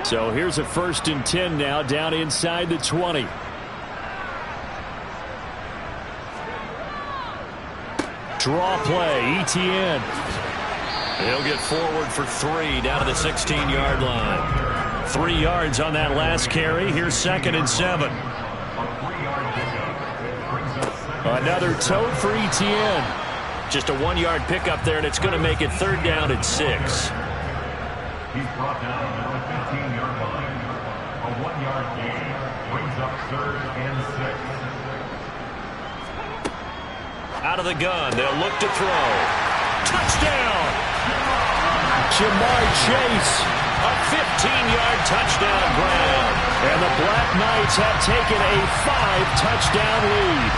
Speaker 2: So here's a 1st and 10 now, down inside the 20. Draw play, Etienne. He'll get forward for 3 down to the 16-yard line. 3 yards on that last carry. Here's 2nd and 7. Another tote for Etienne. Just a 1-yard pickup there, and it's going to make it 3rd down and 6.
Speaker 6: He's brought down at the 15-yard line. A 1-yard gain brings up 3rd and 6.
Speaker 2: Out of the gun, they'll look to throw. Touchdown! Jamar Chase. A 15-yard touchdown grab. And the Black Knights have taken a 5-touchdown lead.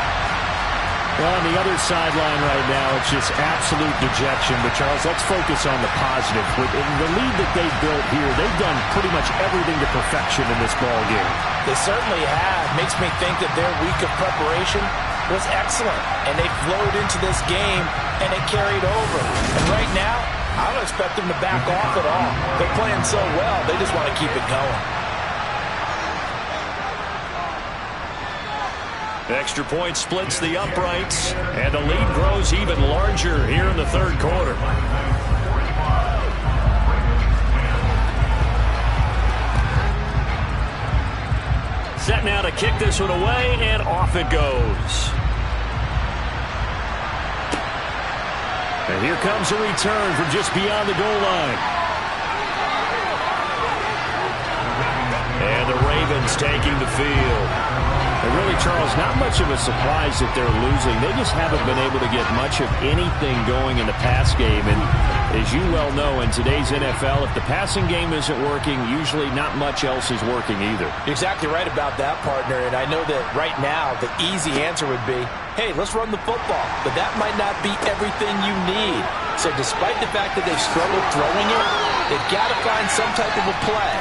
Speaker 2: Well, on the other sideline right now, it's just absolute dejection. But, Charles, let's focus on the positive. With the lead that they built here, they've done pretty much everything to perfection in this ball game.
Speaker 3: They certainly have. Makes me think that their week of preparation was excellent. And they flowed into this game, and it carried over. And right now, I don't expect them to back off at all. They're playing so well, they just want to keep it going.
Speaker 2: Extra point splits the uprights, and the lead grows even larger here in the third quarter. Set now to kick this one away, and off it goes. And here comes a return from just beyond the goal line. And the Ravens taking the field. And really, Charles, not much of a surprise that they're losing. They just haven't been able to get much of anything going in the pass game. And as you well know, in today's NFL, if the passing game isn't working, usually not much else is working either.
Speaker 3: You're exactly right about that, partner. And I know that right now the easy answer would be, hey, let's run the football. But that might not be everything you need. So despite the fact that they've struggled throwing it, they've got to find some type of a play,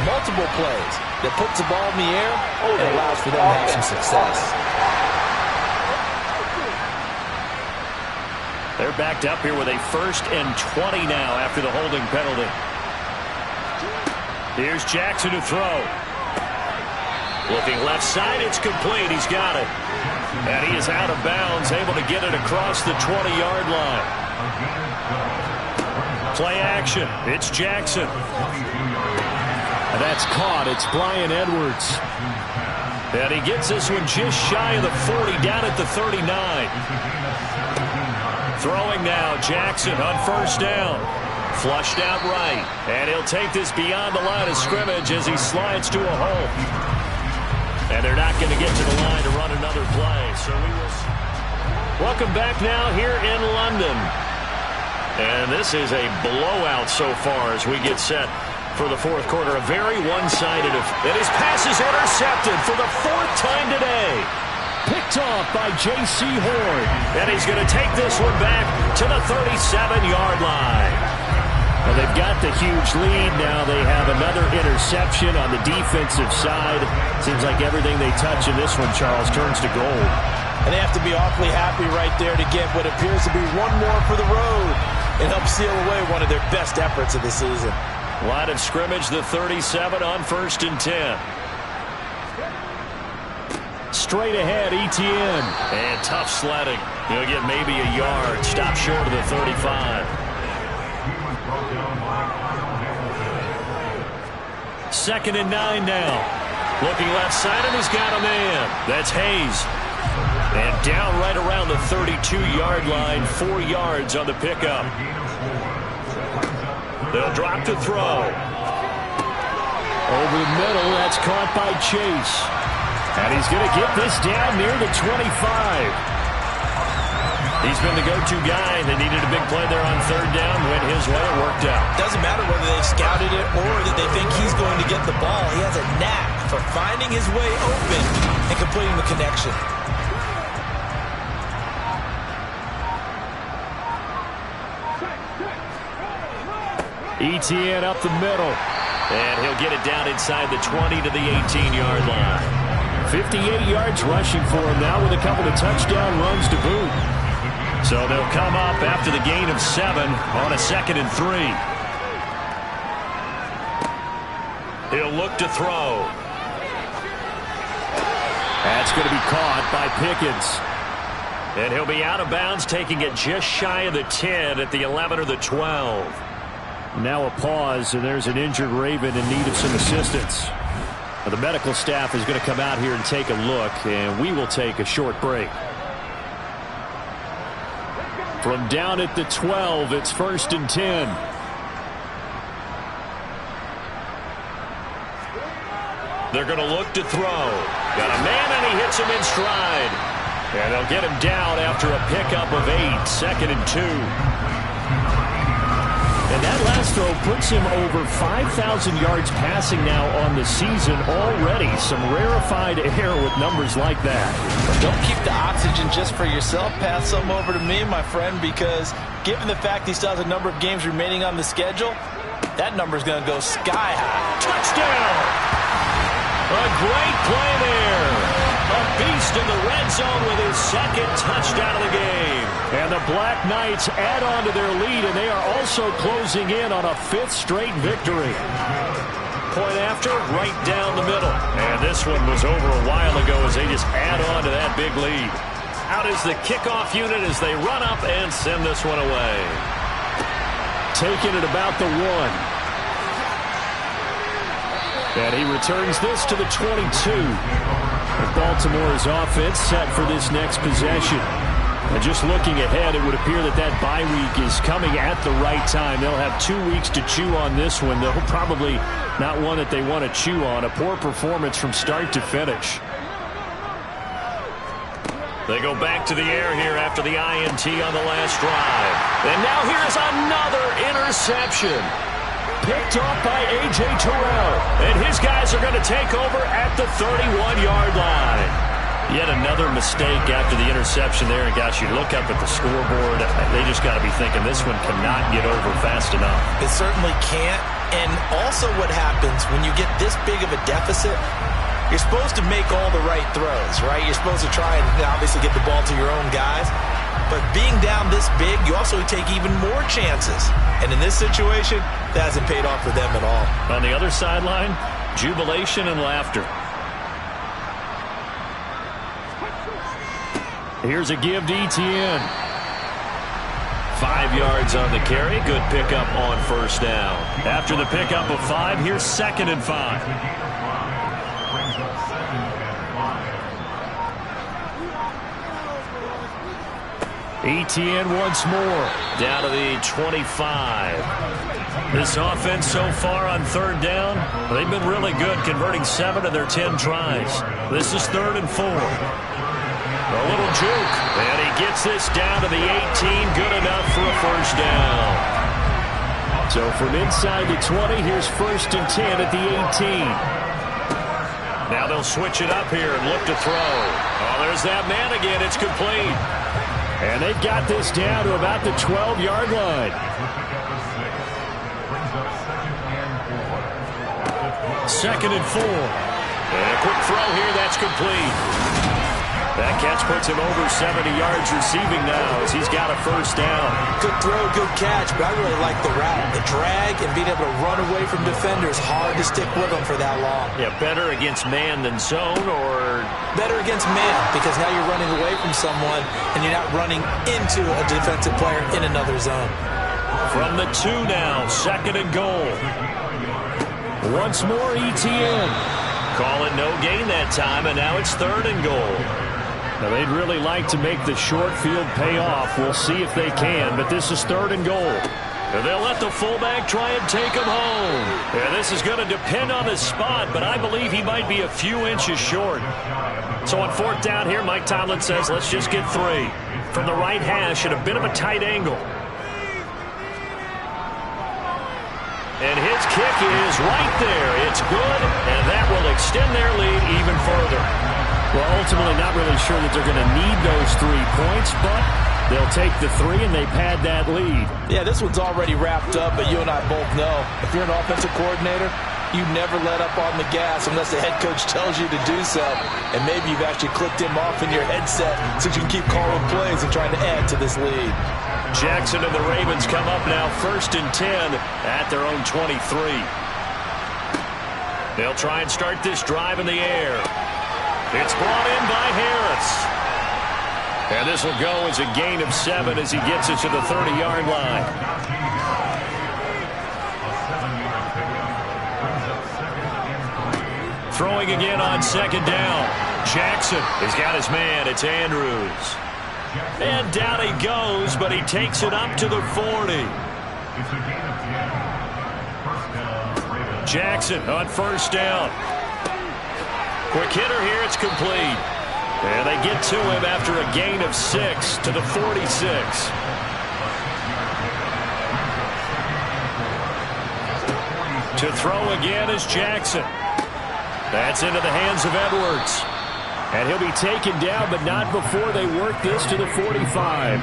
Speaker 3: multiple plays, that puts the ball in the air and allows for them to have some success.
Speaker 2: They're backed up here with a 1st and 20 now after the holding penalty. Here's Jackson to throw. Looking left side, it's complete. He's got it. And he is out of bounds, able to get it across the 20-yard line. Play action. It's Jackson. And that's caught. It's Bryan Edwards. And he gets this one just shy of the 40, down at the 39. Throwing now, Jackson on 1st down. Flushed out right. And he'll take this beyond the line of scrimmage as he slides to a hole. And they're not going to get to the line to run another play. So we will see. Welcome back now here in London. And this is a blowout so far as we get set for the fourth quarter. A very one-sided and his pass is intercepted for the 4th time today. Picked off by J.C. Horn. And he's going to take this one back to the 37-yard line. Well, they've got the huge lead. Now they have another interception on the defensive side. Seems like everything they touch in this one, Charles, turns to gold.
Speaker 3: And they have to be awfully happy right there to get what appears to be one more for the road and help seal away one of their best efforts of the season.
Speaker 2: Line of scrimmage, the 37 on 1st and 10. Straight ahead, Etienne. And tough sledding. He'll get maybe a yard. Stop short of the 35. 2nd and 9 now. Looking left side, and he's got a man. That's Hayes. And down right around the 32-yard line, 4 yards on the pickup. They'll drop to throw. Over the middle, that's caught by Chase. And he's going to get this down near the 25. He's been the go-to guy. They needed a big play there on 3rd down. Went his way. It worked out.
Speaker 3: Doesn't matter whether they scouted it or that they think he's going to get the ball. He has a knack for finding his way open and completing the connection.
Speaker 2: Etienne up the middle. And he'll get it down inside the 20 to the 18-yard line. 58 yards rushing for him now with a couple of touchdown runs to boot. So they'll come up after the gain of 7 on a 2nd and 3. He'll look to throw. That's going to be caught by Pickens. And he'll be out of bounds, taking it just shy of the 10 at the 11 or the 12. Now a pause, and there's an injured Raven in need of some assistance. Now the medical staff is going to come out here and take a look, and we will take a short break. From down at the 12, it's 1st and 10. They're going to look to throw. Got a man, and he hits him in stride. And they'll get him down after a pickup of 8, 2nd and 2. And that last
Speaker 4: throw puts him over 5,000 yards passing now on the season already. Some rarefied air with numbers like that.
Speaker 3: But don't keep the oxygen just for yourself. Pass some over to me, my friend, because given the fact he still has a number of games remaining on the schedule, that number is going to go sky high.
Speaker 2: Touchdown! A great play there. A beast in the red zone with his second touchdown of the game.
Speaker 4: And the Black Knights add on to their lead, and they are also closing in on a 5th straight victory.
Speaker 2: Point after, right down the middle. And this one was over a while ago as they just add on to that big lead. Out is the kickoff unit as they run up and send this one away.
Speaker 4: Taking it about the 1. And he returns this to the 22. Baltimore's offense set for this next possession. And just looking ahead, it would appear that that bye week is coming at the right time. They'll have 2 weeks to chew on this one, though probably not one that they want to chew on. A poor performance from start to finish.
Speaker 2: They go back to the air here after the INT on the last drive. And now here's another interception. Picked off by A.J. Terrell. And his guys are going to take over at the 31-yard line. Yet another mistake after the interception there. And gosh, you look up at the scoreboard, they just got to be thinking this one cannot get over fast enough.
Speaker 3: It certainly can't. And also what happens when you get this big of a deficit, you're supposed to make all the right throws, right? You're supposed to try and obviously get the ball to your own guys. But being down this big, you also take even more chances. And in this situation, that hasn't paid off for them at all.
Speaker 2: On the other sideline, jubilation and laughter.
Speaker 4: Here's a give to Etienne.
Speaker 2: 5 yards on the carry. Good pickup on first down. After the pickup of 5, here's 2nd and 5.
Speaker 4: Etienne once more.
Speaker 2: Down to the 25. This offense so far on 3rd down, they've been really good, converting 7 of their 10 tries. This is 3rd and 4. A little juke, and he gets this down to the 18. Good enough for a first down.
Speaker 4: So from inside the 20, here's 1st and 10 at the 18.
Speaker 2: Now they'll switch it up here and look to throw. Oh, there's that man again. It's complete.
Speaker 4: And they've got this down to about the 12-yard line.
Speaker 2: 2nd and 4. And a quick throw here. That's complete. That catch puts him over 70 yards receiving now as he's got a first down.
Speaker 3: Good throw, good catch, but I really like the route. The drag and being able to run away from defenders, hard to stick with them for that long.
Speaker 2: Yeah, better against man than zone, or?
Speaker 3: Better against man, because now you're running away from someone and you're not running into a defensive player in another zone.
Speaker 2: From the 2 now, 2nd and goal.
Speaker 4: Once more, Etienne.
Speaker 2: Call it no gain that time, and now it's 3rd and goal.
Speaker 4: Now, they'd really like to make the short field pay off. We'll see if they can, but this is 3rd and goal.
Speaker 2: And they'll let the fullback try and take him home. Yeah, this is going to depend on the spot, but I believe he might be a few inches short. So on 4th down here, Mike Tomlin says, let's just get 3. From the right hash at a bit of a tight angle. And his kick is right there. It's good, and that will extend their lead even further.
Speaker 4: Well, ultimately not really sure that they're going to need those 3 points, but they'll take the 3 and they pad that lead.
Speaker 3: Yeah, this one's already wrapped up, but you and I both know if you're an offensive coordinator, you never let up on the gas unless the head coach tells you to do so. And maybe you've actually clicked him off in your headset so you can keep calling plays and trying to add to this lead.
Speaker 2: Jackson and the Ravens come up now 1st and 10 at their own 23. They'll try and start this drive in the air. It's brought in by Harris. And this will go as a gain of 7 as he gets it to the 30-yard line. Throwing again on 2nd down. Jackson has got his man. It's Andrews. And down he goes, but he takes it up to the 40. Jackson on 1st down. Quick hitter here, it's complete. And they get to him after a gain of 6 to the 46. To throw again is Jackson. That's into the hands of Edwards. And he'll be taken down, but not before they work this to the 45.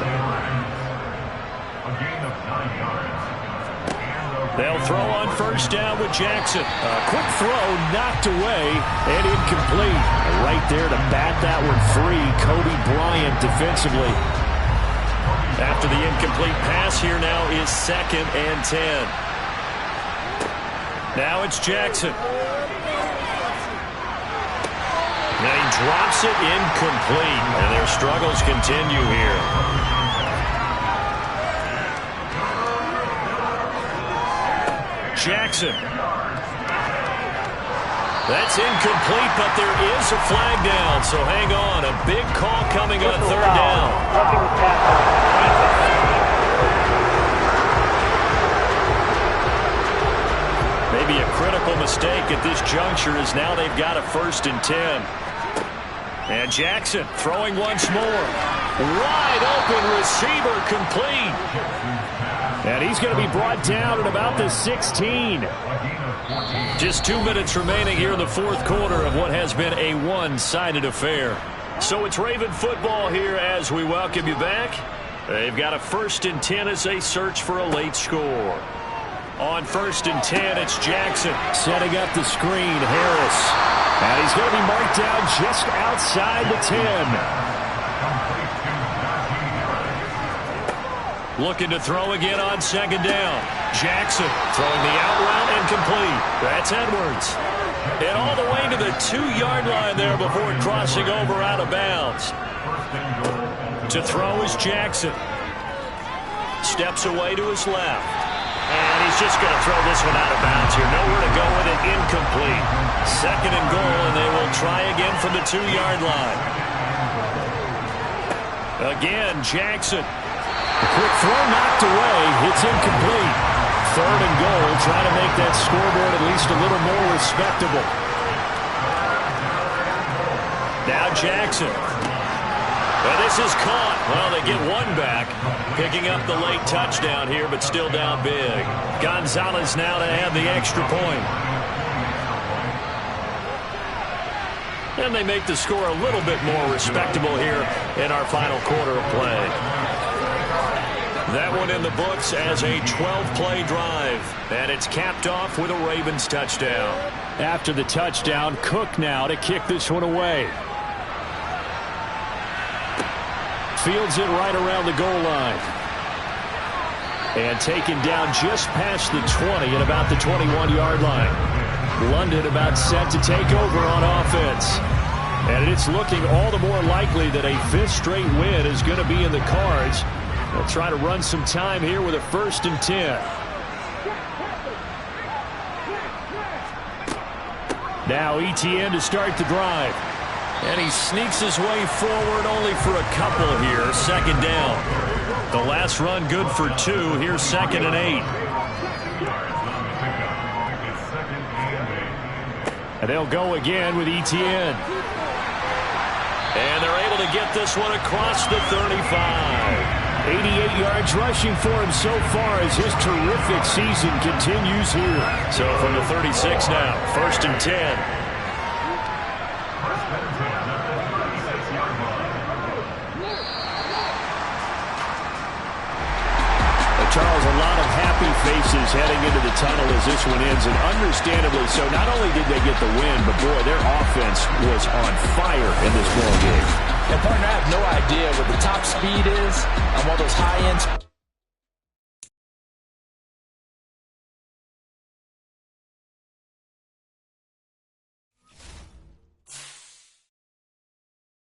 Speaker 2: They'll throw on first down with Jackson. A quick throw knocked away and incomplete. Right there to bat that one free, Kobe Bryant defensively. After the incomplete pass, here now is 2nd and 10. Now it's Jackson. Now he drops it incomplete, and their struggles continue here. Jackson. That's incomplete, but there is a flag down, so hang on. A big call coming on 3rd down. Maybe a critical mistake at this juncture as now they've got a 1st and 10. And Jackson throwing once more. Wide open receiver complete. And he's going to be brought down at about the 16. Just 2 minutes remaining here in the 4th quarter of what has been a one-sided affair. So it's Raven football here as we welcome you back. They've got a 1st and 10 as they search for a late score. On 1st and 10, it's Jackson. Setting up the screen, Harris. And he's going to be marked down just outside the 10. Looking to throw again on 2nd down. Jackson throwing the out route incomplete. That's Edwards. And all the way to the 2-yard line there before crossing over out of bounds. To throw is Jackson. Steps away to his left. And he's just going to throw this one out of bounds here. Nowhere to go with it. Incomplete. 2nd and goal, and they will try again from the 2-yard line. Again, Jackson. A quick throw knocked away. It's incomplete. 3rd and goal. Trying to make that scoreboard at least a little more respectable. Now Jackson. Well, this is caught. Well, they get one back. Picking up the late touchdown here, but still down big. Gonzalez now to have the extra point. And they make the score a little bit more respectable here in our final quarter of play. That one in the books as a 12-play drive. And it's capped off with a Ravens touchdown. After the touchdown, Cook now to kick this one away. Fields it right around the goal line. And taken down just past the 20 at about the 21-yard line. London about set to take over on offense. And it's looking all the more likely that a 5th straight win is going to be in the cards. They'll try to run some time here with a 1st and 10. Now Etienne to start the drive. And he sneaks his way forward only for a couple here. 2nd down. The last run good for 2. Here's 2nd and 8. And they'll go again with Etienne. And they're able to get this one across the 35. 88 yards rushing for him so far as his terrific season continues here. So from the 36 now, 1st and 10. Charles, a lot of happy faces heading into the tunnel as this one ends, and understandably so. Not only did they get the win, but boy, their offense was on fire in this ball game.
Speaker 3: And partner, I have no idea what the top speed is on one of those high-end